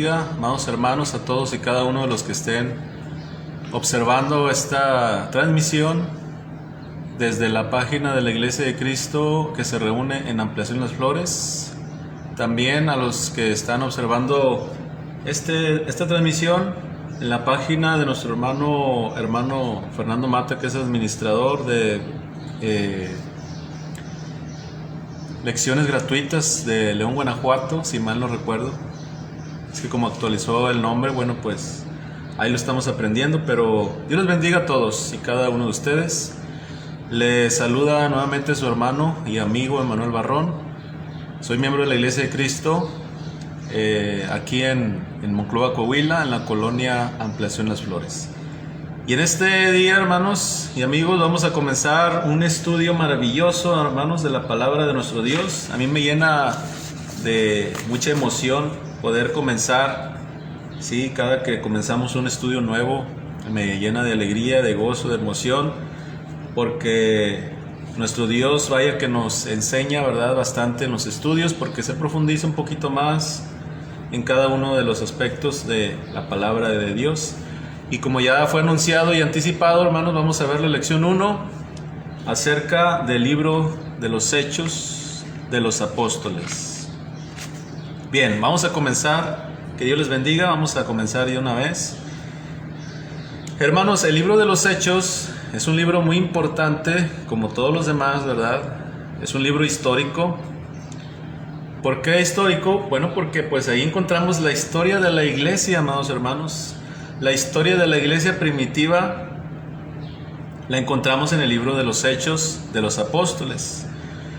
Amados hermanos, a todos y cada uno de los que estén observando esta transmisión desde la página de la Iglesia de Cristo que se reúne en Ampliación Las Flores. También a los que están observando esta transmisión en la página de nuestro hermano Fernando Mata, que es administrador de lecciones gratuitas de León, Guanajuato, si mal no recuerdo. Es que como actualizó el nombre, bueno, pues ahí lo estamos aprendiendo, pero Dios les bendiga a todos y cada uno de ustedes. Les saluda nuevamente su hermano y amigo Emanuel Barrón. Soy miembro de la Iglesia de Cristo aquí en Monclova, Coahuila, en la colonia Ampliación Las Flores. Y en este día, hermanos y amigos, vamos a comenzar un estudio maravilloso, hermanos, de la palabra de nuestro Dios. A mí me llena de mucha emoción poder comenzar, sí, cada que comenzamos un estudio nuevo me llena de alegría, de gozo, de emoción, porque nuestro Dios, vaya que nos enseña, ¿verdad?, bastante en los estudios, porque se profundiza un poquito más en cada uno de los aspectos de la palabra de Dios. Y como ya fue anunciado y anticipado, hermanos, vamos a ver la lección 1 acerca del libro de los Hechos de los Apóstoles. Bien, vamos a comenzar. Que Dios les bendiga. Vamos a comenzar de una vez. Hermanos, el libro de los Hechos es un libro muy importante, como todos los demás, ¿verdad? Es un libro histórico. ¿Por qué histórico? Bueno, porque pues ahí encontramos la historia de la iglesia, amados hermanos. La historia de la iglesia primitiva la encontramos en el libro de los Hechos de los Apóstoles.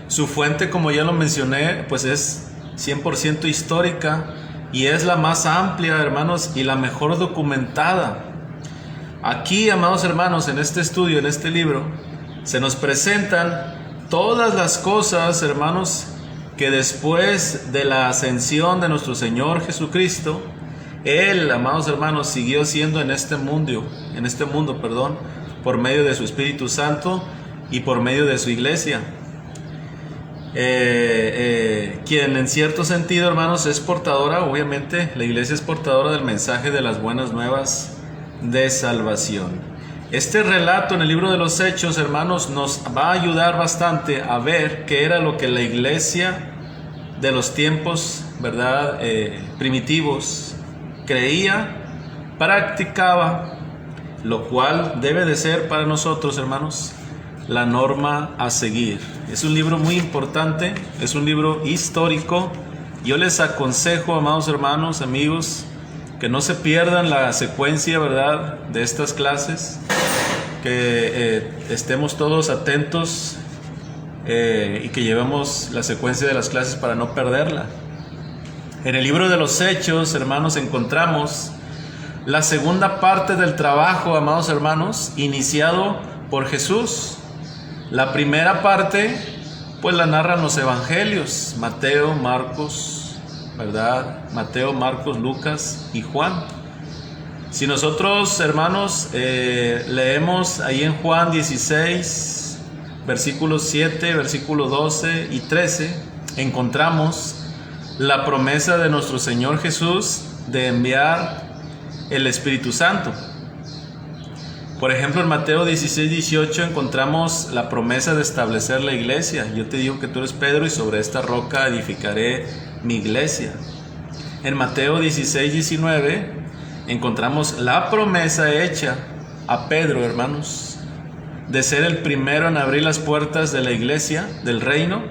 Su fuente, como ya lo mencioné, pues es 100% histórica y es la más amplia, hermanos, y la mejor documentada. Aquí, amados hermanos, en este estudio, en este libro, se nos presentan todas las cosas, hermanos, que después de la ascensión de nuestro Señor Jesucristo, Él, amados hermanos, siguió siendo en este mundo, por medio de su Espíritu Santo y por medio de su iglesia. Quien en cierto sentido, hermanos, es portadora, obviamente la iglesia es portadora del mensaje de las buenas nuevas de salvación. Este relato en el libro de los Hechos, hermanos, nos va a ayudar bastante a ver qué era lo que la iglesia de los tiempos, ¿verdad?, primitivos creía, practicaba, lo cual debe de ser para nosotros, hermanos, la norma a seguir. Es un libro muy importante, es un libro histórico. Yo les aconsejo, amados hermanos, amigos, que no se pierdan la secuencia, ¿verdad?, de estas clases, que estemos todos atentos y que llevemos la secuencia de las clases para no perderla. En el libro de los Hechos, hermanos, encontramos la segunda parte del trabajo, amados hermanos, iniciado por Jesús. La primera parte, pues la narran los evangelios, Mateo, Marcos, ¿verdad? Mateo, Marcos, Lucas y Juan. Si nosotros, hermanos, leemos ahí en Juan 16, versículos 7, versículos 12 y 13, encontramos la promesa de nuestro Señor Jesús de enviar el Espíritu Santo. Por ejemplo, en Mateo 16, 18 encontramos la promesa de establecer la iglesia. Yo te digo que tú eres Pedro y sobre esta roca edificaré mi iglesia. En Mateo 16, 19 encontramos la promesa hecha a Pedro, hermanos, de ser el primero en abrir las puertas de la iglesia, del reino,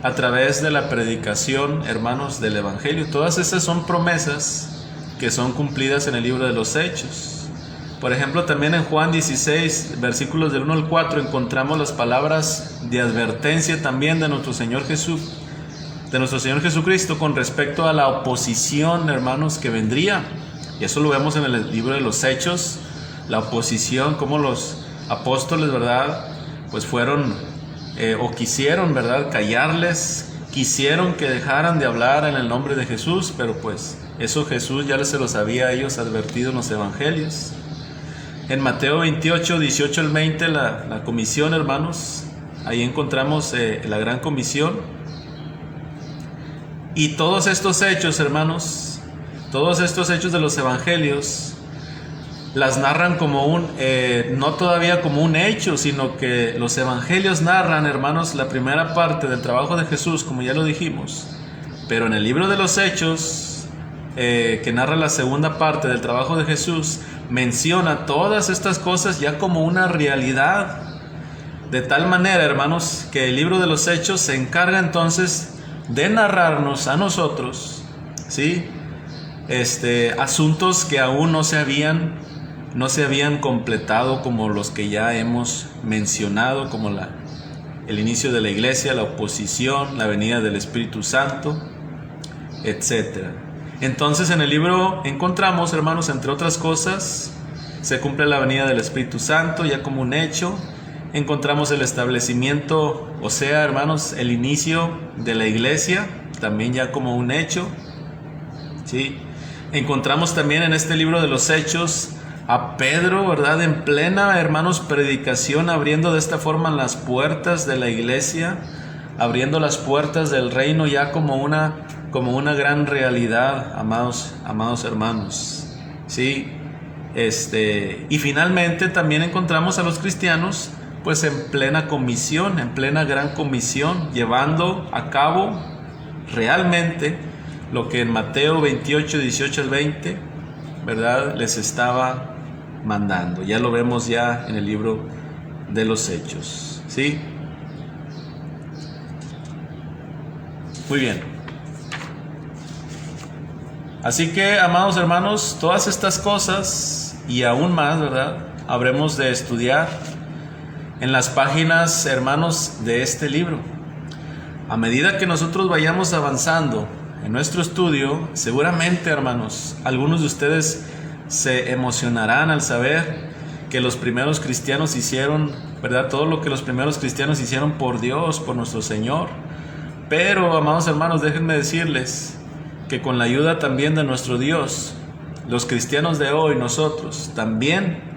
a través de la predicación, hermanos, del evangelio. Todas esas son promesas que son cumplidas en el libro de los Hechos. Por ejemplo, también en Juan 16, versículos del 1 al 4, encontramos las palabras de advertencia también de nuestro Señor Jesucristo con respecto a la oposición, hermanos, que vendría. Y eso lo vemos en el libro de los Hechos, la oposición, como los apóstoles, ¿verdad?, pues fueron o quisieron, ¿verdad?, callarles, quisieron que dejaran de hablar en el nombre de Jesús, pero pues eso Jesús ya se los había a ellos advertido en los evangelios. En Mateo 28, 18 al 20, la comisión, hermanos, ahí encontramos la gran comisión. Y todos estos hechos, hermanos, todos estos hechos de los evangelios las narran como no todavía como un hecho, sino que los evangelios narran, hermanos, la primera parte del trabajo de Jesús, como ya lo dijimos. Pero en el libro de los Hechos, que narra la segunda parte del trabajo de Jesús, menciona todas estas cosas ya como una realidad. De tal manera, hermanos, que el libro de los Hechos se encarga entonces de narrarnos a nosotros, ¿sí? Asuntos que aún no se habían completado, como los que ya hemos mencionado, como el inicio de la iglesia, la oposición, la venida del Espíritu Santo, etc. Entonces en el libro encontramos, hermanos, entre otras cosas, se cumple la venida del Espíritu Santo ya como un hecho. Encontramos el establecimiento, o sea, hermanos, el inicio de la iglesia, también ya como un hecho, ¿sí? Encontramos también en este libro de los Hechos a Pedro, ¿verdad?, en plena, hermanos, predicación, abriendo de esta forma las puertas de la iglesia, abriendo las puertas del reino ya como una gran realidad, amados hermanos, ¿sí? Y finalmente también encontramos a los cristianos pues en plena comisión, en plena gran comisión, llevando a cabo realmente lo que en Mateo 28, 18 al 20, ¿verdad?, les estaba mandando. Ya lo vemos ya en el libro de los Hechos, ¿sí? Muy bien. Así que, amados hermanos, todas estas cosas y aún más, ¿verdad?, habremos de estudiar en las páginas, hermanos, de este libro. A medida que nosotros vayamos avanzando en nuestro estudio, seguramente, hermanos, algunos de ustedes se emocionarán al saber que los primeros cristianos hicieron, ¿verdad?, todo lo que los primeros cristianos hicieron por Dios, por nuestro Señor. Pero, amados hermanos, déjenme decirles que con la ayuda también de nuestro Dios, los cristianos de hoy, nosotros también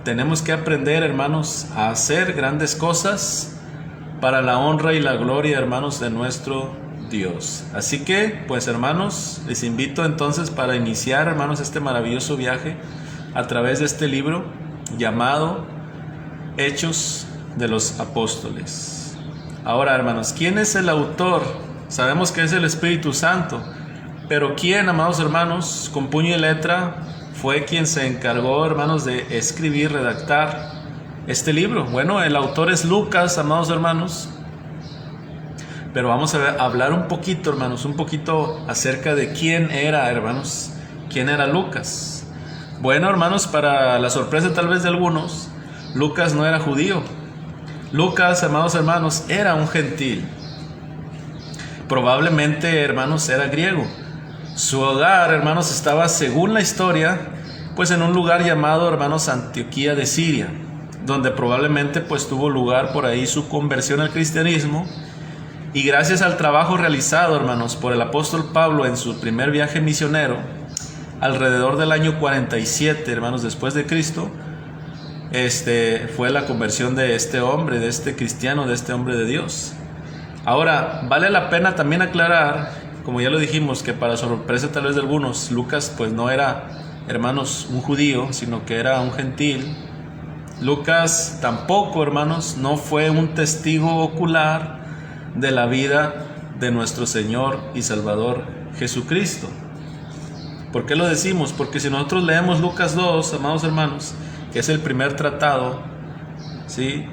tenemos que aprender, hermanos, a hacer grandes cosas para la honra y la gloria, hermanos, de nuestro Dios. Así que, pues, hermanos, les invito entonces para iniciar, hermanos, este maravilloso viaje a través de este libro llamado Hechos de los Apóstoles. Ahora, hermanos, ¿quién es el autor? Sabemos que es el Espíritu Santo, pero ¿quién, amados hermanos, con puño y letra, fue quien se encargó, hermanos, de escribir, redactar este libro? Bueno, el autor es Lucas, amados hermanos. Pero vamos a hablar un poquito, hermanos, un poquito acerca de quién era, hermanos, quién era Lucas. Bueno, hermanos, para la sorpresa tal vez de algunos, Lucas no era judío. Lucas, amados hermanos, era un gentil. Probablemente, hermanos, era griego. Su hogar, hermanos, estaba, según la historia, pues en un lugar llamado, hermanos, Antioquía de Siria, donde probablemente pues tuvo lugar por ahí su conversión al cristianismo. Y gracias al trabajo realizado, hermanos, por el apóstol Pablo en su primer viaje misionero, alrededor del año 47, hermanos, después de Cristo, fue la conversión de este hombre, de este cristiano, de este hombre de Dios. Ahora, vale la pena también aclarar, como ya lo dijimos, que para sorpresa tal vez de algunos, Lucas pues no era, hermanos, un judío, sino que era un gentil. Lucas tampoco, hermanos, no fue un testigo ocular de la vida de nuestro Señor y Salvador Jesucristo. ¿Por qué lo decimos? Porque si nosotros leemos Lucas 2, amados hermanos, que es el primer tratado, ¿sí?,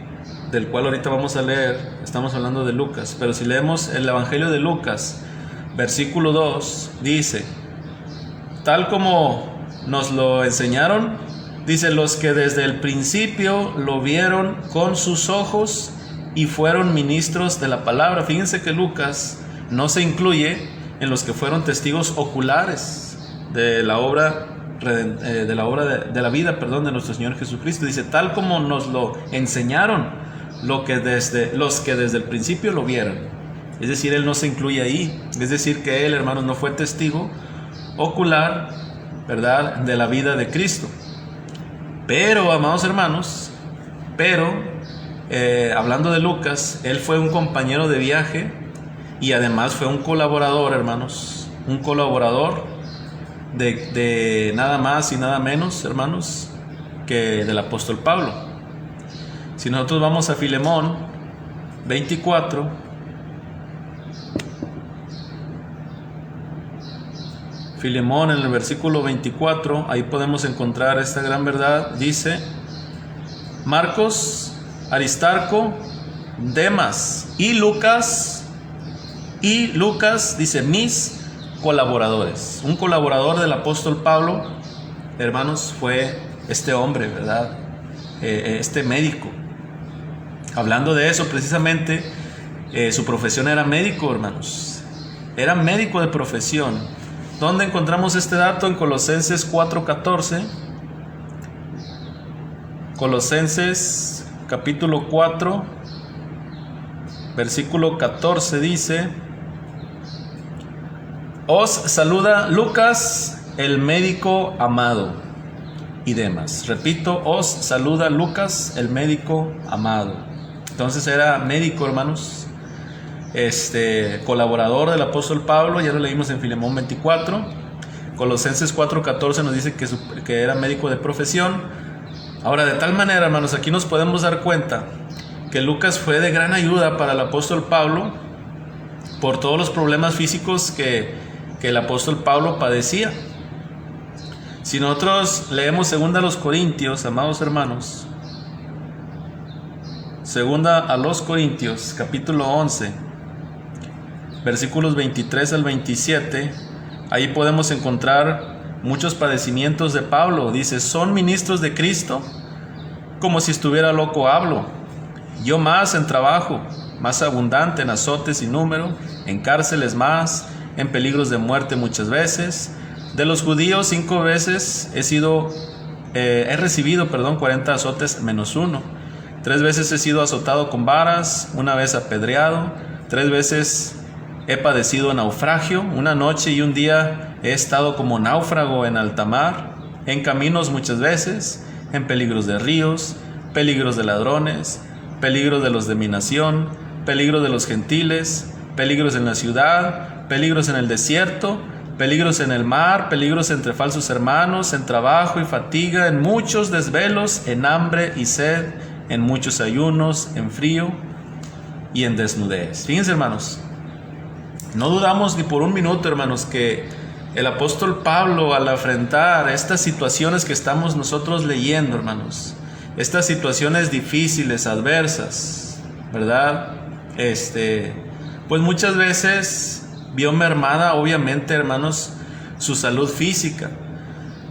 del cual ahorita vamos a leer, estamos hablando de Lucas, pero si leemos el Evangelio de Lucas, versículo 2, dice, tal como nos lo enseñaron, dice, los que desde el principio lo vieron con sus ojos y fueron ministros de la palabra. Fíjense que Lucas no se incluye en los que fueron testigos oculares de la obra de la vida de nuestro Señor Jesucristo. Dice, tal como nos lo enseñaron, los que desde el principio lo vieron. Es decir, él no se incluye ahí. Es decir, que él, hermanos, no fue testigo ocular, ¿verdad?, de la vida de Cristo. Pero, amados hermanos, hablando de Lucas, él fue un compañero de viaje y además fue un colaborador, hermanos, un colaborador de nada más y nada menos, hermanos, que del apóstol Pablo. Si nosotros vamos a Filemón 24, Filemón en el versículo 24, ahí podemos encontrar esta gran verdad. Dice: Marcos, Aristarco, Demas y Lucas, dice, mis colaboradores. Un colaborador del apóstol Pablo, hermanos, fue este hombre, ¿verdad? Este médico. Hablando de eso precisamente, su profesión era médico, hermanos. Era médico de profesión. ¿Dónde encontramos este dato? En Colosenses 4:14. Colosenses capítulo 4, versículo 14 dice: os saluda Lucas, el médico amado, y Demas. Repito, os saluda Lucas, el médico amado. Entonces era médico, hermanos, colaborador del apóstol Pablo. Ya lo leímos en Filemón 24. Colosenses 4:14 nos dice que era médico de profesión. Ahora, de tal manera, hermanos, aquí nos podemos dar cuenta que Lucas fue de gran ayuda para el apóstol Pablo por todos los problemas físicos que el apóstol Pablo padecía. Si nosotros leemos segunda a los Corintios, amados hermanos, segunda a los Corintios, capítulo 11, versículos 23 al 27, ahí podemos encontrar muchos padecimientos de Pablo. Dice: son ministros de Cristo, como si estuviera loco hablo. Yo más en trabajo, más abundante en azotes sin número, en cárceles más, en peligros de muerte muchas veces. De los judíos 5 veces he recibido 40 azotes menos 1. 3 veces he sido azotado con varas, 1 vez apedreado, 3 veces he padecido naufragio, 1 noche y 1 día he estado como náufrago en alta mar, en caminos muchas veces, en peligros de ríos, peligros de ladrones, peligros de los de mi nación, peligros de los gentiles, peligros en la ciudad, peligros en el desierto, peligros en el mar, peligros entre falsos hermanos, en trabajo y fatiga, en muchos desvelos, en hambre y sed, en muchos ayunos, en frío y en desnudez. Fíjense, hermanos, no dudamos ni por un minuto, hermanos, que el apóstol Pablo, al afrontar estas situaciones que estamos nosotros leyendo, hermanos, estas situaciones difíciles, adversas, ¿verdad? Pues muchas veces vio mermada, obviamente, hermanos, su salud física.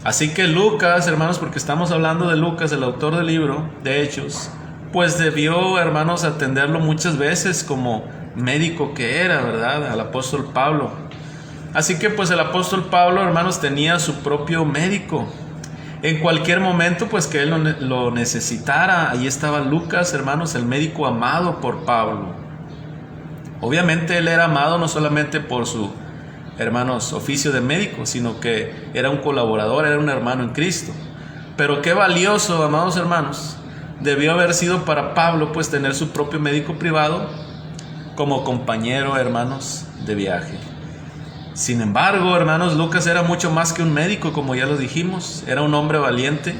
Así que Lucas, hermanos, porque estamos hablando de Lucas, el autor del libro de Hechos, pues debió, hermanos, atenderlo muchas veces como médico que era, ¿verdad?, al apóstol Pablo. Así que pues el apóstol Pablo, hermanos, tenía su propio médico. En cualquier momento, pues que él lo necesitara, ahí estaba Lucas, hermanos, el médico amado por Pablo. Obviamente él era amado no solamente por su, hermanos, oficio de médico, sino que era un colaborador, era un hermano en Cristo. Pero qué valioso, amados hermanos, debió haber sido para Pablo, pues tener su propio médico privado como compañero, hermanos, de viaje. Sin embargo, hermanos, Lucas era mucho más que un médico, como ya lo dijimos. Era un hombre valiente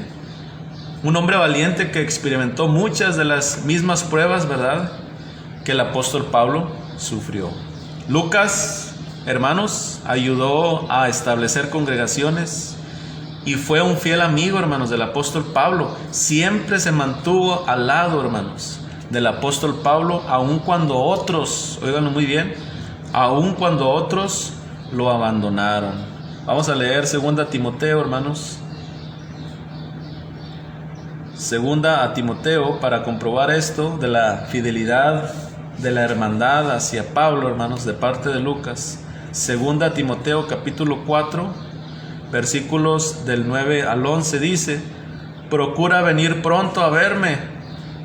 que experimentó muchas de las mismas pruebas, ¿verdad?, que el apóstol Pablo sufrió. Lucas, hermanos, ayudó a establecer congregaciones y fue un fiel amigo, hermanos, del apóstol Pablo. Siempre se mantuvo al lado, hermanos, del apóstol Pablo, aun cuando otros, óiganlo muy bien, aun cuando otros lo abandonaron. Vamos a leer 2 Timoteo, hermanos. 2 Timoteo, para comprobar esto de la fidelidad, de la hermandad hacia Pablo, hermanos, de parte de Lucas. 2 Timoteo capítulo 4, versículos del 9 al 11 dice: procura venir pronto a verme,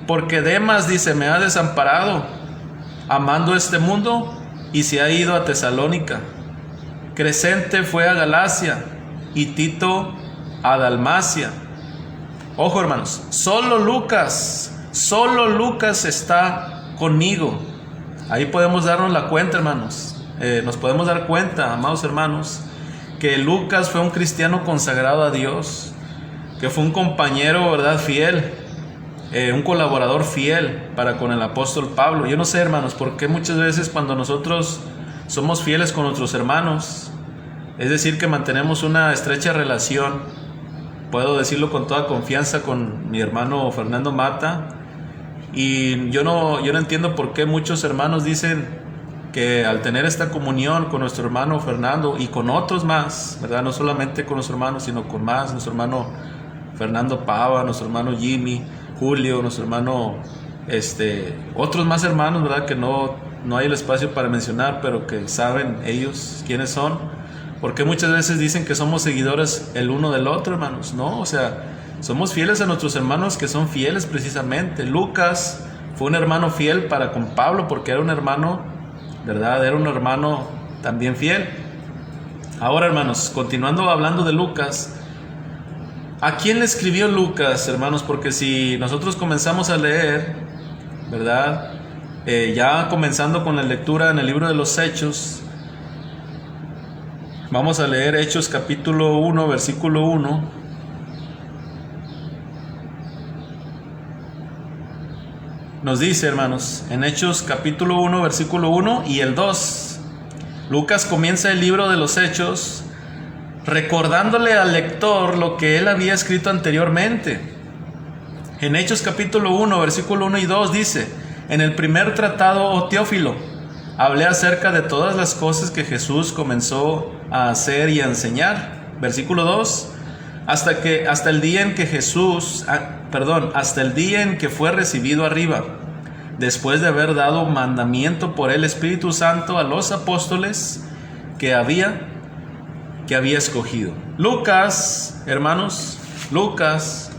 porque Demas, dice, me ha desamparado, amando este mundo, y se ha ido a Tesalónica. Crescente fue a Galacia y Tito a Dalmacia. Ojo, hermanos, solo Lucas está conmigo. Ahí podemos darnos la cuenta, hermanos. Nos podemos dar cuenta, amados hermanos, que Lucas fue un cristiano consagrado a Dios, que fue un compañero, ¿verdad?, fiel, un colaborador fiel para con el apóstol Pablo. Yo no sé, hermanos, por qué muchas veces cuando nosotros somos fieles con nuestros hermanos, es decir, que mantenemos una estrecha relación, puedo decirlo con toda confianza con mi hermano Fernando Mata, y yo no entiendo por qué muchos hermanos dicen que al tener esta comunión con nuestro hermano Fernando y con otros más, ¿verdad?, no solamente con nuestro hermano, sino con más, nuestro hermano Fernando Pava, nuestro hermano Jimmy, Julio, nuestro hermano, otros más hermanos, ¿verdad?, que no hay el espacio para mencionar, pero que saben ellos quiénes son. Porque muchas veces dicen que somos seguidores el uno del otro, hermanos. No, o sea, somos fieles a nuestros hermanos que son fieles precisamente. Lucas fue un hermano fiel para con Pablo porque era un hermano, ¿verdad?, era un hermano también fiel. Ahora, hermanos, continuando hablando de Lucas, ¿a quién le escribió Lucas, hermanos? Porque si nosotros comenzamos a leer, ¿verdad?, ya comenzando con la lectura en el libro de los Hechos, vamos a leer Hechos capítulo 1, versículo 1. Nos dice, hermanos, en Hechos capítulo 1, versículo 1 y el 2, Lucas comienza el libro de los Hechos recordándole al lector lo que él había escrito anteriormente. En Hechos capítulo 1, versículo 1 y 2 dice: en el primer tratado, oh Teófilo, hablé acerca de todas las cosas que Jesús comenzó a hacer y a enseñar. Versículo 2: hasta el día en que fue recibido arriba, después de haber dado mandamiento por el Espíritu Santo a los apóstoles que había escogido. Lucas, hermanos, Lucas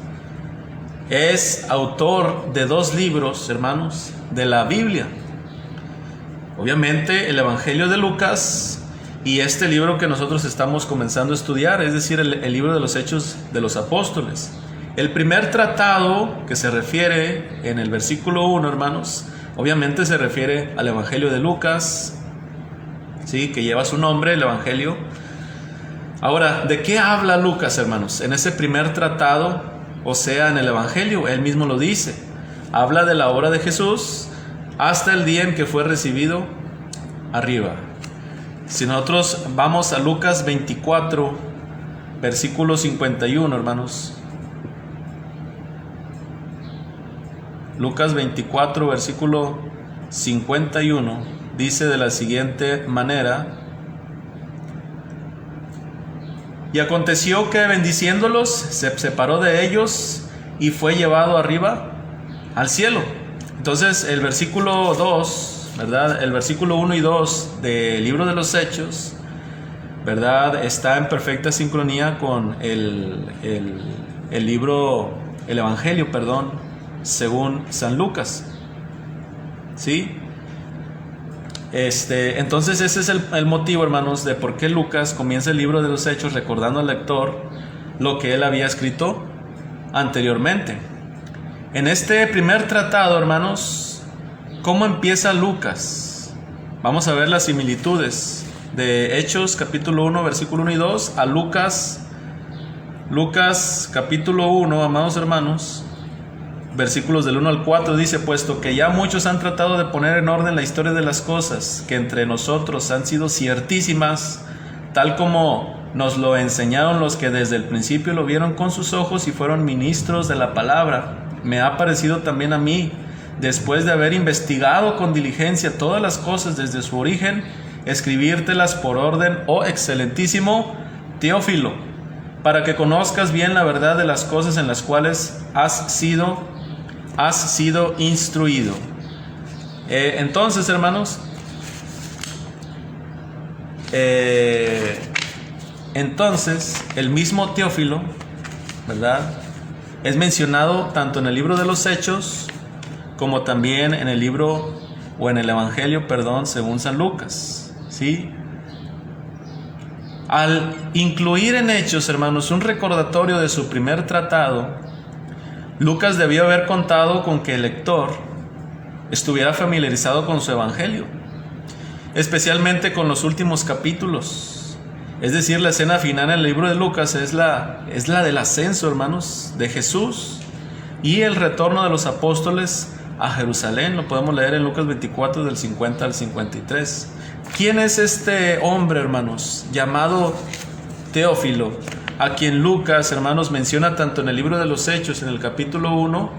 es autor de 2 libros, hermanos, de la Biblia. Obviamente el Evangelio de Lucas y este libro que nosotros estamos comenzando a estudiar, es decir, el libro de los Hechos de los Apóstoles. El primer tratado que se refiere en el versículo 1, hermanos, obviamente se refiere al Evangelio de Lucas, ¿sí?, que lleva su nombre, el Evangelio. Ahora, ¿de qué habla Lucas, hermanos? En ese primer tratado, o sea, en el Evangelio, él mismo lo dice. Habla de la obra de Jesús hasta el día en que fue recibido arriba. Si nosotros vamos a Lucas 24, versículo 51, hermanos. Lucas 24, versículo 51, dice de la siguiente manera: y aconteció que bendiciéndolos se separó de ellos y fue llevado arriba al cielo. Entonces el versículo 2, ¿verdad?, el versículo 1 y 2 del libro de los Hechos, ¿verdad?, está en perfecta sincronía con el Evangelio, según San Lucas, ¿sí? Entonces ese es el motivo, hermanos, de por qué Lucas comienza el libro de los Hechos recordando al lector lo que él había escrito anteriormente. En este primer tratado, hermanos, ¿cómo empieza Lucas? Vamos a ver las similitudes de Hechos capítulo 1, versículo 1 y 2 a Lucas capítulo 1, amados hermanos, versículos del 1 al 4, dice: puesto que ya muchos han tratado de poner en orden la historia de las cosas que entre nosotros han sido ciertísimas, tal como nos lo enseñaron los que desde el principio lo vieron con sus ojos y fueron ministros de la palabra, me ha parecido también a mí, después de haber investigado con diligencia todas las cosas desde su origen, escribírtelas por orden, oh excelentísimo Teófilo, para que conozcas bien la verdad de las cosas en las cuales has sido instruido. Entonces, hermanos, el mismo Teófilo, ¿verdad?, es mencionado tanto en el libro de los Hechos como también en el libro o en el Evangelio, según San Lucas, ¿sí? Al incluir en Hechos, hermanos, un recordatorio de su primer tratado, Lucas debió haber contado con que el lector estuviera familiarizado con su Evangelio, especialmente con los últimos capítulos, Es decir, la escena final en el libro de Lucas es la del ascenso, hermanos, de Jesús y el retorno de los apóstoles a Jerusalén. Lo podemos leer en Lucas 24 del 50 al 53. ¿Quién es este hombre, hermanos, llamado Teófilo, a quien Lucas, hermanos, menciona tanto en el libro de los Hechos, en el capítulo 1,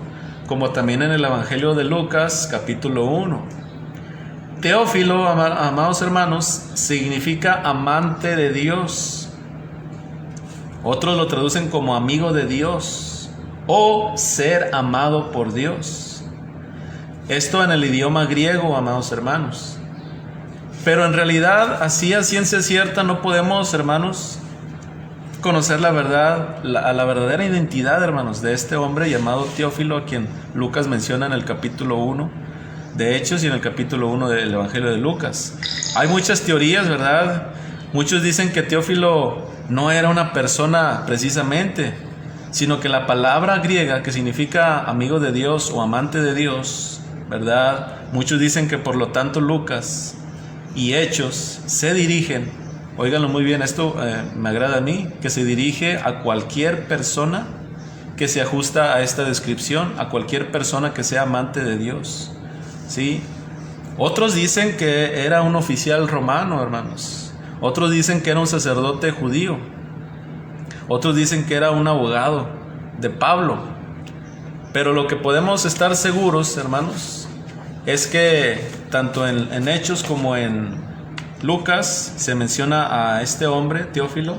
como también en el Evangelio de Lucas, capítulo 1? Teófilo, amados hermanos, significa amante de Dios. Otros lo traducen como amigo de Dios o ser amado por Dios. Esto en el idioma griego, amados hermanos. Pero en realidad, así a ciencia cierta, no podemos, hermanos, conocer la verdad, la verdadera identidad, hermanos, de este hombre llamado Teófilo, a quien Lucas menciona en el capítulo 1 de Hechos y en el capítulo 1 del Evangelio de Lucas. Hay muchas teorías, ¿verdad? Muchos dicen que Teófilo no era una persona precisamente, sino que la palabra griega que significa amigo de Dios o amante de Dios, ¿verdad? Muchos dicen que por lo tanto Lucas y Hechos se dirigen, óiganlo muy bien, esto me agrada a mí, que se dirige a cualquier persona que se ajusta a esta descripción, a cualquier persona que sea amante de Dios. ¿Sí? Otros dicen que era un oficial romano, hermanos. Otros dicen que era un sacerdote judío. Otros dicen que era un abogado de Pablo. Pero lo que podemos estar seguros, hermanos, es que tanto en Hechos como en Lucas se menciona a este hombre, Teófilo.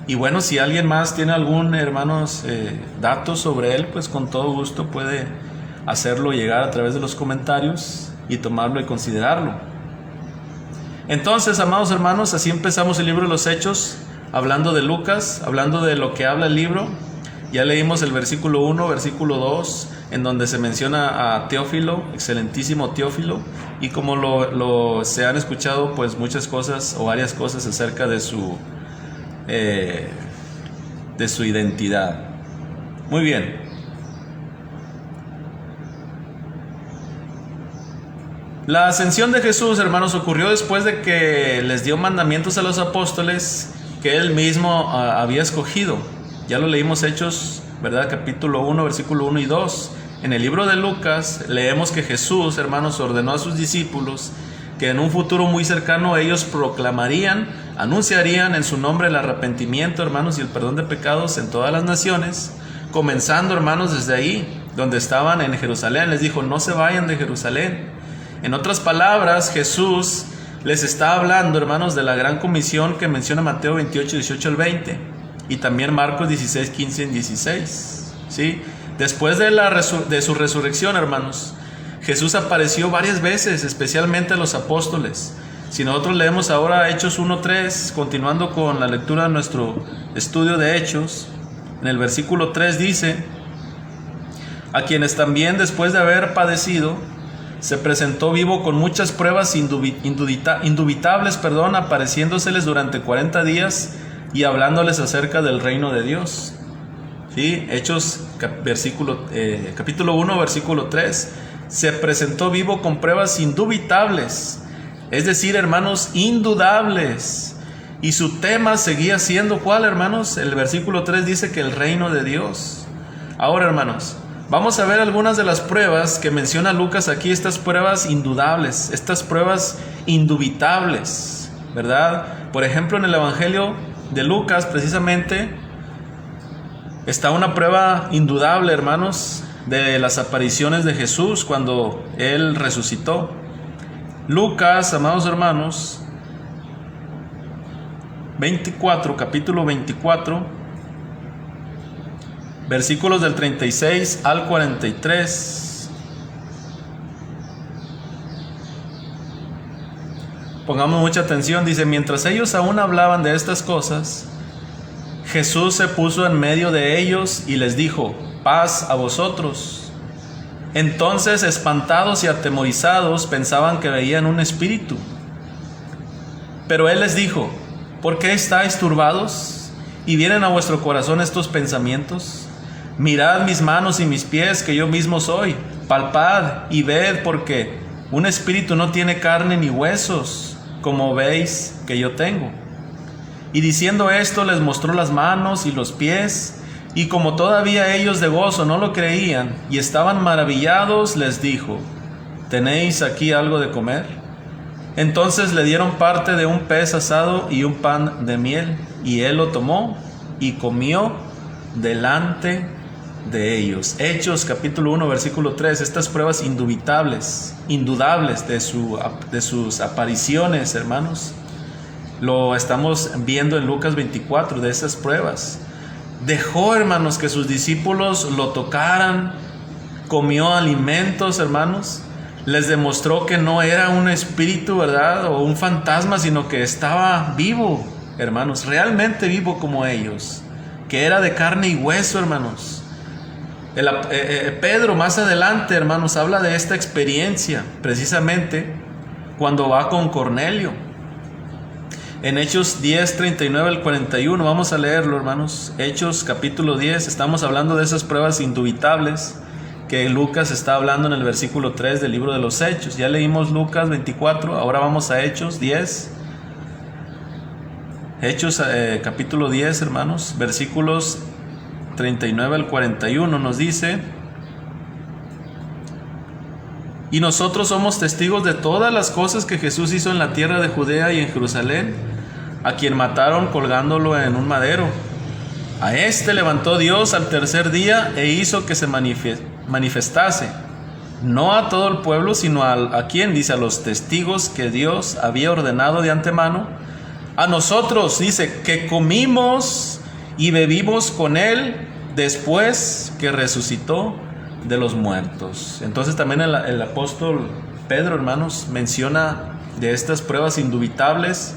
Y bueno, si alguien más tiene algún, hermanos, datos sobre él, pues con todo gusto puede hacerlo llegar a través de los comentarios y tomarlo y considerarlo. Entonces, amados hermanos, así empezamos el libro de los Hechos, hablando de Lucas, hablando de lo que habla el libro. Ya leímos el versículo 1, versículo 2, en donde se menciona a Teófilo, excelentísimo Teófilo, y como se han escuchado pues muchas cosas o varias cosas acerca de su identidad. Muy bien. La ascensión de Jesús, hermanos, ocurrió después de que les dio mandamientos a los apóstoles que él mismo había escogido. Ya lo leímos Hechos, ¿verdad? Capítulo 1, versículo 1 y 2. En el libro de Lucas leemos que Jesús, hermanos, ordenó a sus discípulos que en un futuro muy cercano ellos proclamarían, anunciarían en su nombre el arrepentimiento, hermanos, y el perdón de pecados en todas las naciones, comenzando, hermanos, desde ahí, donde estaban en Jerusalén. Les dijo, no se vayan de Jerusalén. En otras palabras, Jesús les está hablando, hermanos, de la gran comisión que menciona Mateo 28, 18 al 20 y también Marcos 16, 15 y 16. ¿Sí? Después de su resurrección, hermanos, Jesús apareció varias veces, especialmente a los apóstoles. Si nosotros leemos ahora Hechos 1:3, continuando con la lectura de nuestro estudio de Hechos, en el versículo 3 dice, a quienes también después de haber padecido, se presentó vivo con muchas pruebas indubitables, apareciéndoseles durante 40 días y hablándoles acerca del reino de Dios. ¿Sí? Hechos capítulo 1, versículo 3. Se presentó vivo con pruebas indubitables, es decir, hermanos, indudables. Y su tema seguía siendo, ¿cuál, hermanos? El versículo 3 dice que el reino de Dios. Ahora, hermanos, vamos a ver algunas de las pruebas que menciona Lucas aquí, estas pruebas indudables, estas pruebas indubitables, ¿verdad? Por ejemplo, en el Evangelio de Lucas, precisamente, está una prueba indudable, hermanos, de las apariciones de Jesús cuando Él resucitó. Lucas, amados hermanos, capítulo 24, versículos del 36 al 43. Pongamos mucha atención, dice, mientras ellos aún hablaban de estas cosas, Jesús se puso en medio de ellos y les dijo, paz a vosotros. Entonces, espantados y atemorizados, pensaban que veían un espíritu. Pero Él les dijo, ¿por qué estáis turbados? ¿Y vienen a vuestro corazón estos pensamientos? Mirad mis manos y mis pies, que yo mismo soy. Palpad y ved, porque un espíritu no tiene carne ni huesos, como veis que yo tengo. Y diciendo esto, les mostró las manos y los pies. Y como todavía ellos de gozo no lo creían y estaban maravillados, les dijo: ¿tenéis aquí algo de comer? Entonces le dieron parte de un pez asado y un pan de miel, y él lo tomó y comió delante de ellos. Hechos capítulo 1 versículo 3. Estas pruebas indudables de sus apariciones, hermanos, lo estamos viendo en Lucas 24, de esas pruebas. Dejó, hermanos, que sus discípulos lo tocaran, comió alimentos, hermanos, les demostró que no era un espíritu, ¿verdad?, o un fantasma, sino que estaba vivo, hermanos, realmente vivo como ellos, que era de carne y hueso, hermanos. Pedro más adelante, hermanos, habla de esta experiencia precisamente cuando va con Cornelio. En Hechos 10, 39 al 41, vamos a leerlo, hermanos. Hechos capítulo 10, estamos hablando de esas pruebas indubitables que Lucas está hablando en el versículo 3 del libro de los Hechos. Ya leímos Lucas 24, ahora vamos a Hechos 10. Hechos capítulo 10, hermanos, versículos 39 al 41 nos dice: y nosotros somos testigos de todas las cosas que Jesús hizo en la tierra de Judea y en Jerusalén, a quien mataron colgándolo en un madero. A este levantó Dios al tercer día e hizo que se manifestase, no a todo el pueblo, sino a quien, dice, a los testigos que Dios había ordenado de antemano. A nosotros, dice, que comimos y bebimos con él después que resucitó de los muertos. Entonces también el apóstol Pedro, hermanos, menciona de estas pruebas indubitables,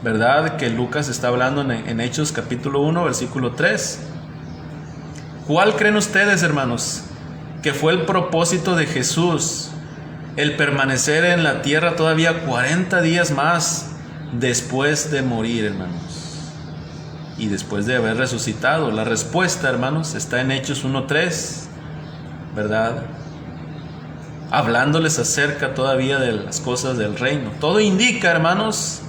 ¿verdad?, que Lucas está hablando en Hechos capítulo 1 versículo 3. ¿Cuál creen ustedes, hermanos, que fue el propósito de Jesús, el permanecer en la tierra todavía 40 días más después de morir, hermanos, y después de haber resucitado? La respuesta, hermanos, está en Hechos 1:3, ¿verdad?, hablándoles acerca todavía de las cosas del reino. Todo indica, hermanos,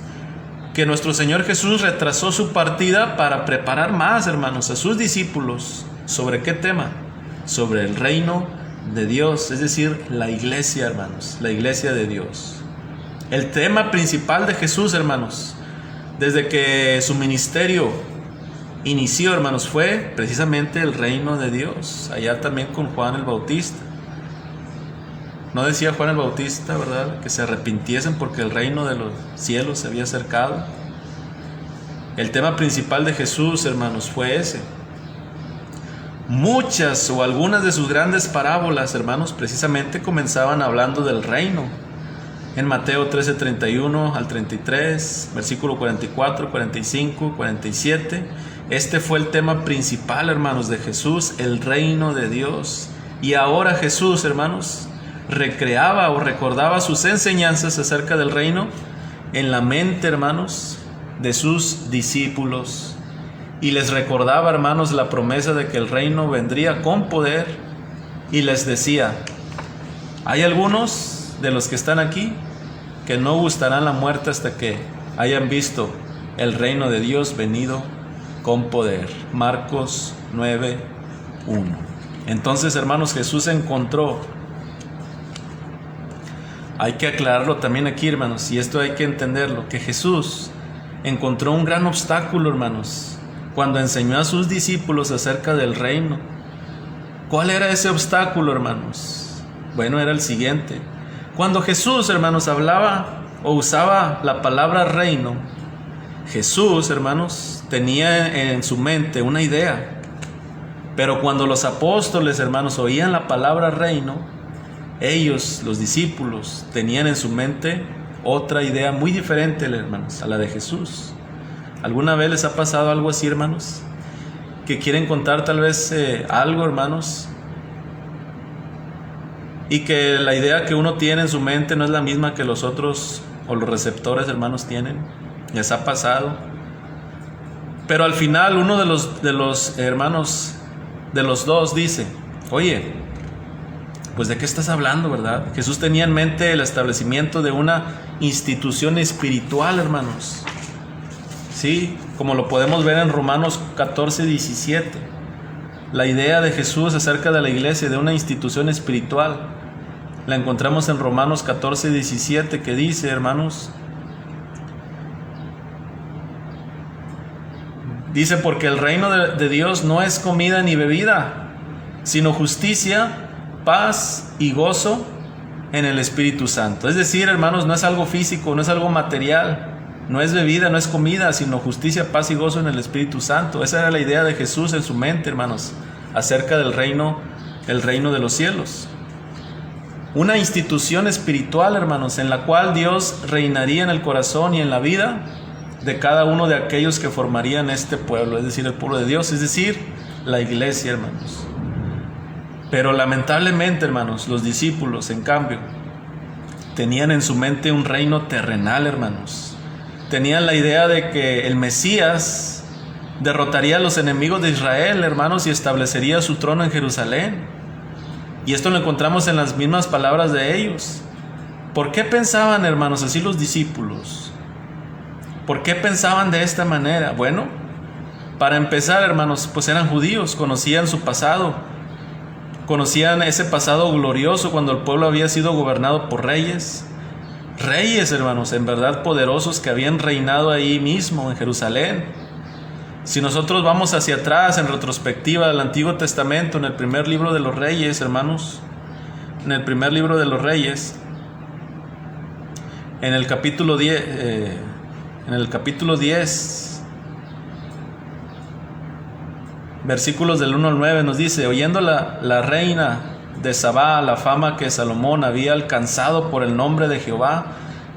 que nuestro Señor Jesús retrasó su partida para preparar más, hermanos, a sus discípulos. ¿Sobre qué tema? Sobre el reino de Dios, es decir, la iglesia, hermanos, la iglesia de Dios. El tema principal de Jesús, hermanos, desde que su ministerio inició, hermanos, fue precisamente el reino de Dios. Allá también con Juan el Bautista. No decía Juan el Bautista, ¿verdad?, que se arrepintiesen porque el reino de los cielos se había acercado. El tema principal de Jesús, hermanos, fue ese. Muchas o algunas de sus grandes parábolas, hermanos, precisamente comenzaban hablando del reino. En Mateo 13, 31 al 33, versículo 44, 45, 47. Este fue el tema principal, hermanos, de Jesús, el reino de Dios. Y ahora Jesús, hermanos, recreaba o recordaba sus enseñanzas acerca del reino en la mente, hermanos, de sus discípulos, y les recordaba, hermanos, la promesa de que el reino vendría con poder, y les decía: hay algunos de los que están aquí que no gustarán la muerte hasta que hayan visto el reino de Dios venido con poder. Marcos 9:1. Entonces, hermanos, Jesús encontró, hay que aclararlo también aquí, hermanos, y esto hay que entenderlo, que Jesús encontró un gran obstáculo, hermanos, cuando enseñó a sus discípulos acerca del reino. ¿Cuál era ese obstáculo, hermanos? Bueno, era el siguiente. Cuando Jesús, hermanos, hablaba o usaba la palabra reino, Jesús, hermanos, tenía en su mente una idea. Pero cuando los apóstoles, hermanos, oían la palabra reino, ellos, los discípulos, tenían en su mente otra idea muy diferente, hermanos, a la de Jesús. ¿Alguna vez les ha pasado algo así, hermanos? Que quieren contar tal vez algo, hermanos, y que la idea que uno tiene en su mente no es la misma que los otros o los receptores, hermanos, tienen. ¿Les ha pasado? Pero al final uno de los hermanos, de los dos, dice: oye, pues ¿de qué estás hablando, verdad? Jesús tenía en mente el establecimiento de una institución espiritual, hermanos. ¿sí? Como lo podemos ver en Romanos 14, 17. La idea de Jesús acerca de la iglesia, de una institución espiritual, la encontramos en Romanos 14, 17, que dice, hermanos, dice, porque el reino de Dios no es comida ni bebida, sino justicia, paz y gozo en el Espíritu Santo. Es decir, hermanos, no es algo físico, no es algo material, no es bebida, no es comida, sino justicia, paz y gozo en el Espíritu Santo. Esa era la idea de Jesús en su mente, hermanos, acerca del reino, el reino de los cielos. Una institución espiritual, hermanos, en la cual Dios reinaría en el corazón y en la vida de cada uno de aquellos que formarían este pueblo, es decir, el pueblo de Dios, es decir, la iglesia, hermanos. Pero lamentablemente, hermanos, los discípulos, en cambio, tenían en su mente un reino terrenal, hermanos. Tenían la idea de que el Mesías derrotaría a los enemigos de Israel, hermanos, y establecería su trono en Jerusalén. Y esto lo encontramos en las mismas palabras de ellos. ¿Por qué pensaban, hermanos, así los discípulos? ¿Por qué pensaban de esta manera? Bueno, para empezar, hermanos, pues eran judíos, conocían su pasado, conocían ese pasado glorioso cuando el pueblo había sido gobernado por reyes, hermanos, en verdad poderosos, que habían reinado ahí mismo en Jerusalén. Si nosotros vamos hacia atrás en retrospectiva del Antiguo Testamento, en el primer libro de los Reyes, hermanos, en el primer libro de los Reyes, en el capítulo 10, versículos del 1 al 9, nos dice: oyendo la reina de Sabá la fama que Salomón había alcanzado por el nombre de Jehová,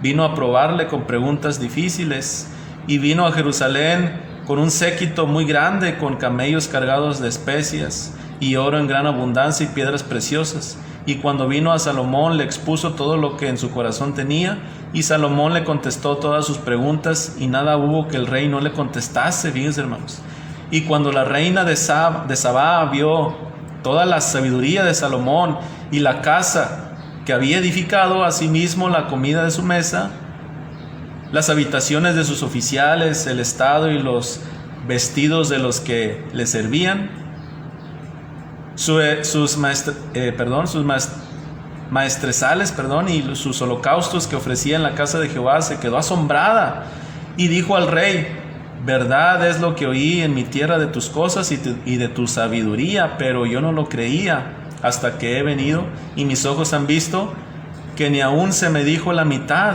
vino a probarle con preguntas difíciles, y vino a Jerusalén con un séquito muy grande, con camellos cargados de especias y oro en gran abundancia y piedras preciosas. Y cuando vino a Salomón, le expuso todo lo que en su corazón tenía, y Salomón le contestó todas sus preguntas, y nada hubo que el rey no le contestase. Fíjense, hermanos. Y cuando la reina de Sabá vio toda la sabiduría de Salomón y la casa que había edificado, asimismo la comida de su mesa, las habitaciones de sus oficiales, el estado y los vestidos de los que le servían, sus maestresales, y sus holocaustos que ofrecía en la casa de Jehová, se quedó asombrada y dijo al rey: verdad es lo que oí en mi tierra de tus cosas y de tu sabiduría, pero yo no lo creía hasta que he venido, y mis ojos han visto que ni aún se me dijo la mitad.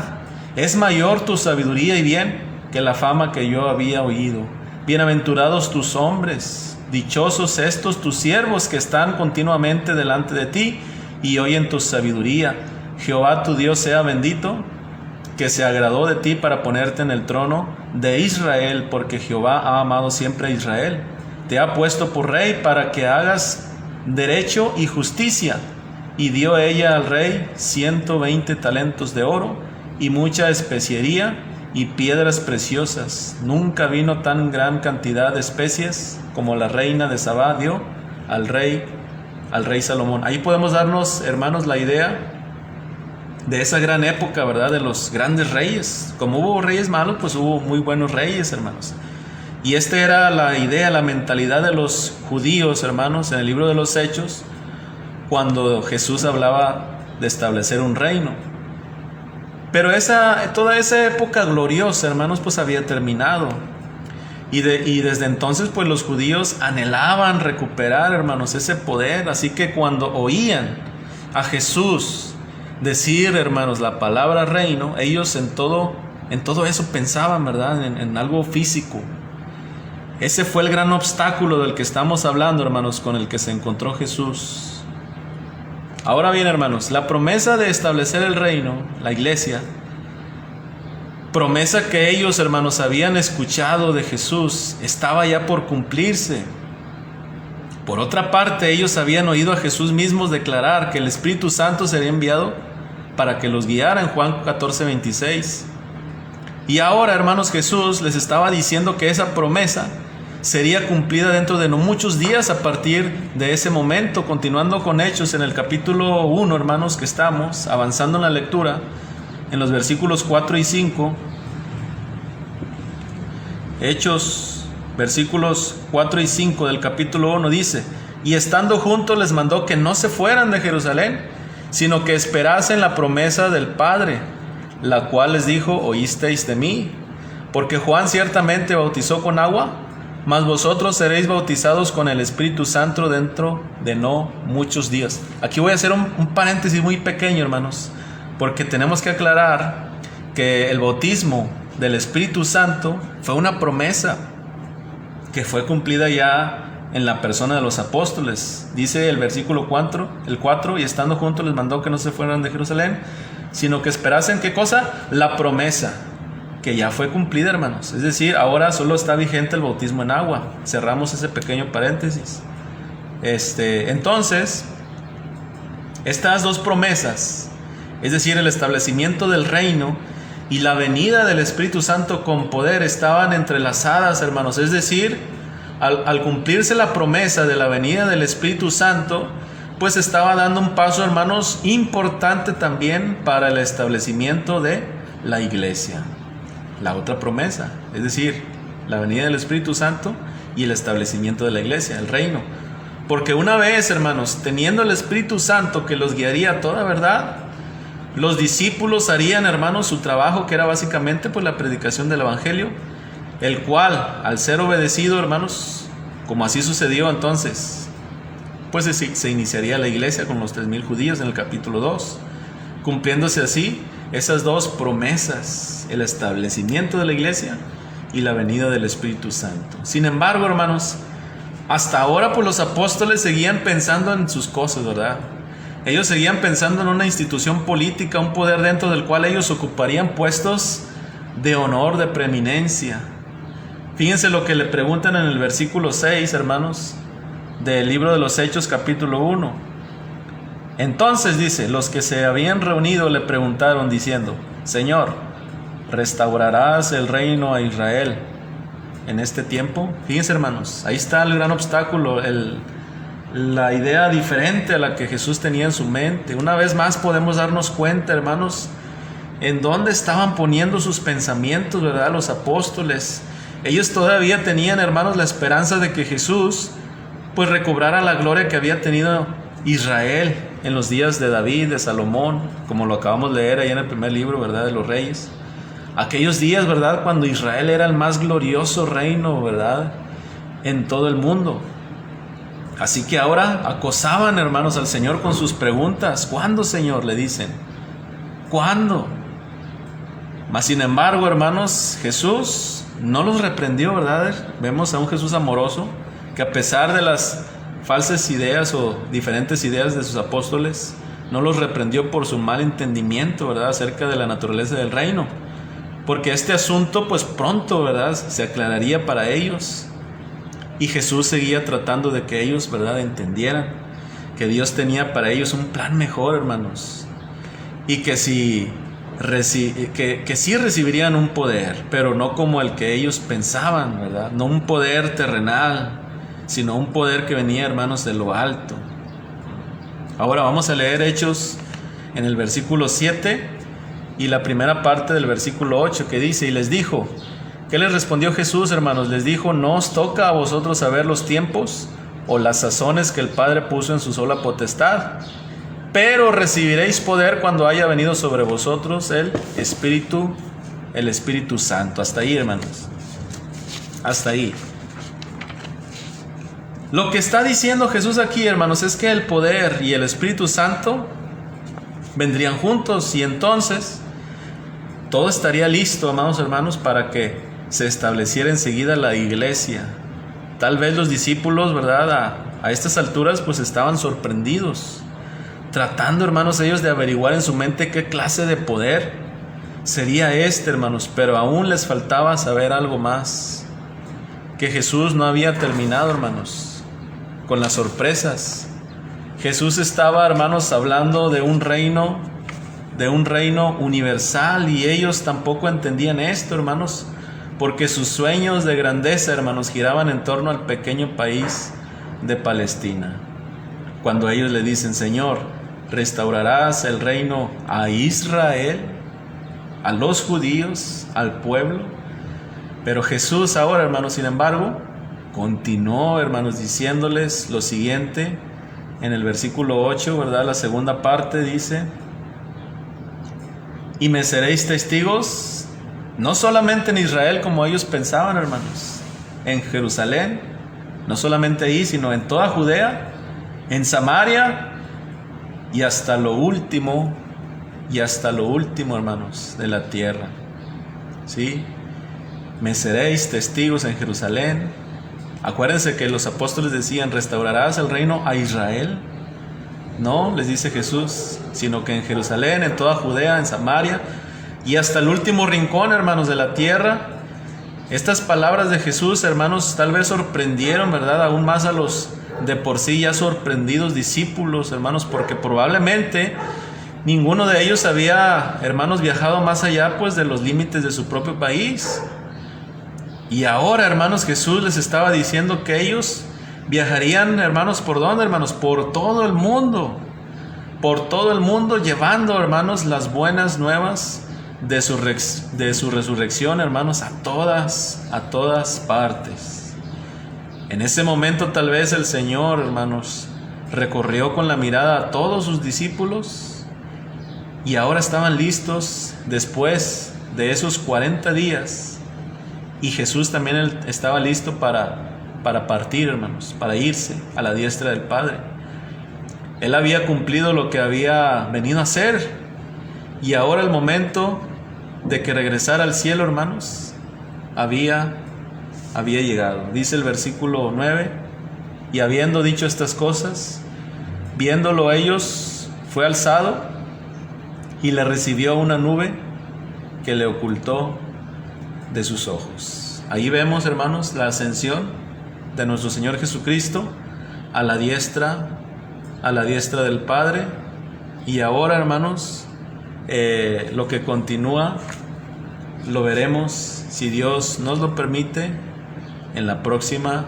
Es mayor tu sabiduría y bien que la fama que yo había oído. Bienaventurados tus hombres, dichosos estos tus siervos que están continuamente delante de ti y oyen tu sabiduría. Jehová tu Dios sea bendito, que se agradó de ti para ponerte en el trono de Israel, porque Jehová ha amado siempre a Israel. Te ha puesto por rey para que hagas derecho y justicia. Y dio ella al rey 120 talentos de oro y mucha especiería y piedras preciosas. Nunca vino tan gran cantidad de especies como la reina de Sabá dio al rey Salomón. Ahí podemos darnos, hermanos, la idea de esa gran época, ¿verdad? De los grandes reyes. Como hubo reyes malos, pues hubo muy buenos reyes, hermanos. Y esta era la idea, la mentalidad de los judíos, hermanos, en el libro de los Hechos, cuando Jesús hablaba de establecer un reino. Pero toda esa época gloriosa, hermanos, pues había terminado. Y desde entonces, pues los judíos anhelaban recuperar, hermanos, ese poder. Así que cuando oían a Jesús decir, hermanos, la palabra reino, ellos en todo eso pensaban, ¿verdad? En algo físico. Ese fue el gran obstáculo del que estamos hablando, hermanos, con el que se encontró Jesús. Ahora bien, hermanos, la promesa de establecer el reino, la iglesia, promesa que ellos, hermanos, habían escuchado de Jesús, estaba ya por cumplirse. Por otra parte, ellos habían oído a Jesús mismo declarar que el Espíritu Santo sería enviado para que los guiara en Juan 14:26. Y ahora, hermanos, Jesús les estaba diciendo que esa promesa sería cumplida dentro de no muchos días a partir de ese momento. Continuando con Hechos, en el capítulo 1, hermanos, que estamos avanzando en la lectura, en los versículos 4 y 5, Hechos, versículos 4 y 5 del capítulo 1 dice: y estando juntos les mandó que no se fueran de Jerusalén, sino que esperasen la promesa del Padre, la cual les dijo: oísteis de mí, porque Juan ciertamente bautizó con agua, mas vosotros seréis bautizados con el Espíritu Santo dentro de no muchos días. Aquí voy a hacer un paréntesis muy pequeño, hermanos, porque tenemos que aclarar que el bautismo del Espíritu Santo fue una promesa que fue cumplida ya en la persona de los apóstoles. Dice el versículo 4, y estando juntos les mandó que no se fueran de Jerusalén, sino que esperasen, ¿qué cosa? La promesa, que ya fue cumplida, hermanos. Es decir, ahora solo está vigente el bautismo en agua. Cerramos ese pequeño paréntesis. Entonces, estas dos promesas, es decir, el establecimiento del reino y la venida del Espíritu Santo con poder, estaban entrelazadas, hermanos. Es decir, al cumplirse la promesa de la venida del Espíritu Santo, pues estaba dando un paso, hermanos, importante también para el establecimiento de la iglesia. La otra promesa, es decir, la venida del Espíritu Santo y el establecimiento de la iglesia, el reino. Porque una vez, hermanos, teniendo el Espíritu Santo que los guiaría a toda verdad, los discípulos harían, hermanos, su trabajo, que era básicamente pues la predicación del Evangelio, el cual, al ser obedecido, hermanos, como así sucedió entonces, pues se iniciaría la iglesia con los 3,000 judíos en el capítulo 2, cumpliéndose así esas dos promesas: el establecimiento de la iglesia y la venida del Espíritu Santo. Sin embargo, hermanos, hasta ahora pues los apóstoles seguían pensando en sus cosas, ¿verdad? Ellos seguían pensando en una institución política, un poder dentro del cual ellos ocuparían puestos de honor, de preeminencia. Fíjense lo que le preguntan en el versículo 6, hermanos, del libro de los Hechos, capítulo 1. Entonces dice: los que se habían reunido le preguntaron diciendo: Señor, ¿restaurarás el reino a Israel en este tiempo? Fíjense, hermanos, ahí está el gran obstáculo, la idea diferente a la que Jesús tenía en su mente. Una vez más podemos darnos cuenta, hermanos, en dónde estaban poniendo sus pensamientos, ¿verdad? Los apóstoles. Ellos todavía tenían, hermanos, la esperanza de que Jesús pues recobrara la gloria que había tenido Israel en los días de David, de Salomón, como lo acabamos de leer ahí en el primer libro, ¿verdad?, de los Reyes. Aquellos días, ¿verdad?, cuando Israel era el más glorioso reino, ¿verdad?, en todo el mundo. Así que ahora acosaban, hermanos, al Señor con sus preguntas. ¿Cuándo, Señor?, le dicen. ¿Cuándo? Mas sin embargo, hermanos, Jesús no los reprendió, ¿verdad? Vemos a un Jesús amoroso que, a pesar de las falsas ideas o diferentes ideas de sus apóstoles, no los reprendió por su mal entendimiento, ¿verdad?, acerca de la naturaleza del reino, porque este asunto pues pronto, ¿verdad?, se aclararía para ellos. Y Jesús seguía tratando de que ellos, ¿verdad?, entendieran que Dios tenía para ellos un plan mejor, hermanos, y que sí recibirían un poder, pero no como el que ellos pensaban, ¿verdad? No un poder terrenal, sino un poder que venía, hermanos, de lo alto. Ahora vamos a leer Hechos en el versículo 7 y la primera parte del versículo 8, que dice: y les dijo, ¿qué les respondió Jesús, hermanos? Les dijo: ¿no os toca a vosotros saber los tiempos o las sazones que el Padre puso en su sola potestad? Pero recibiréis poder cuando haya venido sobre vosotros el Espíritu Santo. Hasta ahí, hermanos. Hasta ahí. Lo que está diciendo Jesús aquí, hermanos, es que el poder y el Espíritu Santo vendrían juntos, y entonces todo estaría listo, amados hermanos, para que se estableciera enseguida la iglesia. Tal vez los discípulos, ¿verdad?, a estas alturas pues estaban sorprendidos, tratando, hermanos, ellos de averiguar en su mente qué clase de poder sería hermanos, pero aún les faltaba saber algo más, que Jesús no había terminado, hermanos, con las sorpresas. Jesús estaba, hermanos, hablando de un reino universal, y ellos tampoco entendían esto, hermanos, porque sus sueños de grandeza, hermanos, giraban en torno al pequeño país de Palestina. Cuando ellos le dicen: Señor, ¿restaurarás el reino a Israel, a los judíos, al pueblo? Pero Jesús ahora, hermanos, sin embargo, continuó, hermanos, diciéndoles lo siguiente en el versículo 8, ¿verdad? La segunda parte dice: y me seréis testigos, no solamente en Israel como ellos pensaban, hermanos, en Jerusalén, no solamente ahí, sino en toda Judea, en Samaria y hasta lo último, hermanos, de la tierra. ¿Sí? Me seréis testigos en Jerusalén. Acuérdense que los apóstoles decían: ¿restaurarás el reino a Israel? No, les dice Jesús, sino que en Jerusalén, en toda Judea, en Samaria y hasta el último rincón, hermanos, de la tierra. Estas palabras de Jesús, hermanos, tal vez sorprendieron, ¿verdad?, aún más a los de por sí ya sorprendidos discípulos, hermanos, porque probablemente ninguno de ellos había, hermanos, viajado más allá, pues, de los límites de su propio país. Y ahora, hermanos, Jesús les estaba diciendo que ellos viajarían, hermanos, ¿por dónde, hermanos? Por todo el mundo. Por todo el mundo, llevando, hermanos, las buenas nuevas de su resurrección, hermanos, a todas partes. En ese momento tal vez el Señor, hermanos, recorrió con la mirada a todos sus discípulos y ahora estaban listos después de esos 40 días. Y Jesús también estaba listo para partir, hermanos, para irse a la diestra del Padre. Él había cumplido lo que había venido a hacer, y ahora el momento de que regresara al cielo, hermanos, había llegado. Dice el versículo 9: y habiendo dicho estas cosas, viéndolo ellos, fue alzado y le recibió una nube que le ocultó de sus ojos. Ahí vemos, hermanos, la ascensión de nuestro Señor Jesucristo a la diestra del Padre. Y ahora, hermanos, lo que continúa lo veremos, si Dios nos lo permite, en la próxima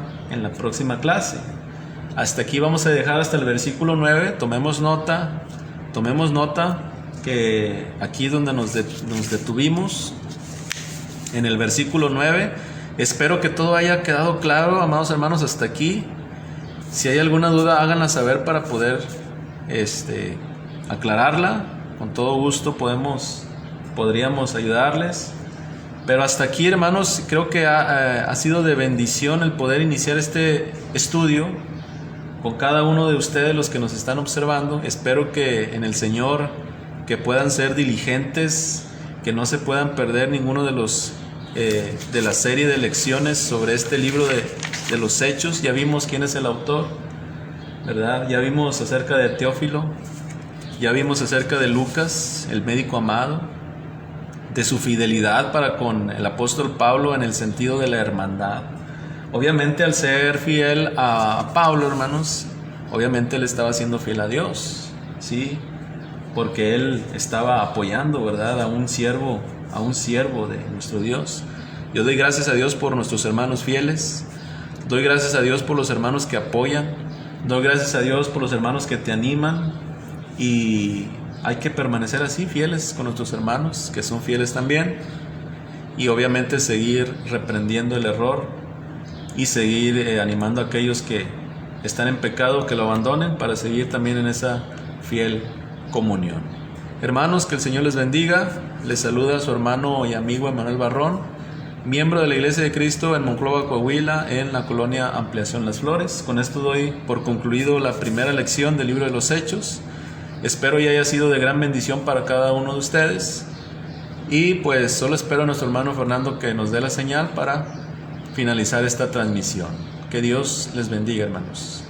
clase. Hasta aquí vamos a dejar hasta el versículo 9. Tomemos nota que aquí donde nos detuvimos, en el versículo 9. Espero que todo haya quedado claro, amados hermanos, hasta aquí. Si hay alguna duda, háganla saber para poder aclararla. Con todo gusto podríamos ayudarles. Pero hasta aquí, hermanos, creo que ha sido de bendición el poder iniciar este estudio con cada uno de ustedes, los que nos están observando. Espero que en el Señor que puedan ser diligentes, que no se puedan perder ninguno de la serie de lecciones sobre este libro de los Hechos. Ya vimos quién es el autor, ¿verdad? Ya vimos acerca de Teófilo, ya vimos acerca de Lucas, el médico amado, de su fidelidad para con el apóstol Pablo en el sentido de la hermandad. Obviamente, al ser fiel a Pablo, hermanos, obviamente él estaba siendo fiel a Dios, ¿sí? Porque él estaba apoyando, ¿verdad?, a un siervo de nuestro Dios. Yo doy gracias a Dios por nuestros hermanos fieles. Doy gracias a Dios por los hermanos que apoyan. Doy gracias a Dios por los hermanos que te animan. Y hay que permanecer así, fieles con nuestros hermanos, que son fieles también. Y obviamente seguir reprendiendo el error y seguir animando a aquellos que están en pecado, que lo abandonen, para seguir también en esa fiel comunión. Hermanos, que el Señor les bendiga. Les saluda a su hermano y amigo Emanuel Barrón, miembro de la Iglesia de Cristo en Monclova, Coahuila, en la colonia Ampliación Las Flores. Con esto doy por concluido la primera lección del libro de los Hechos. Espero y haya sido de gran bendición para cada uno de ustedes. Y pues solo espero a nuestro hermano Fernando que nos dé la señal para finalizar esta transmisión. Que Dios les bendiga, hermanos.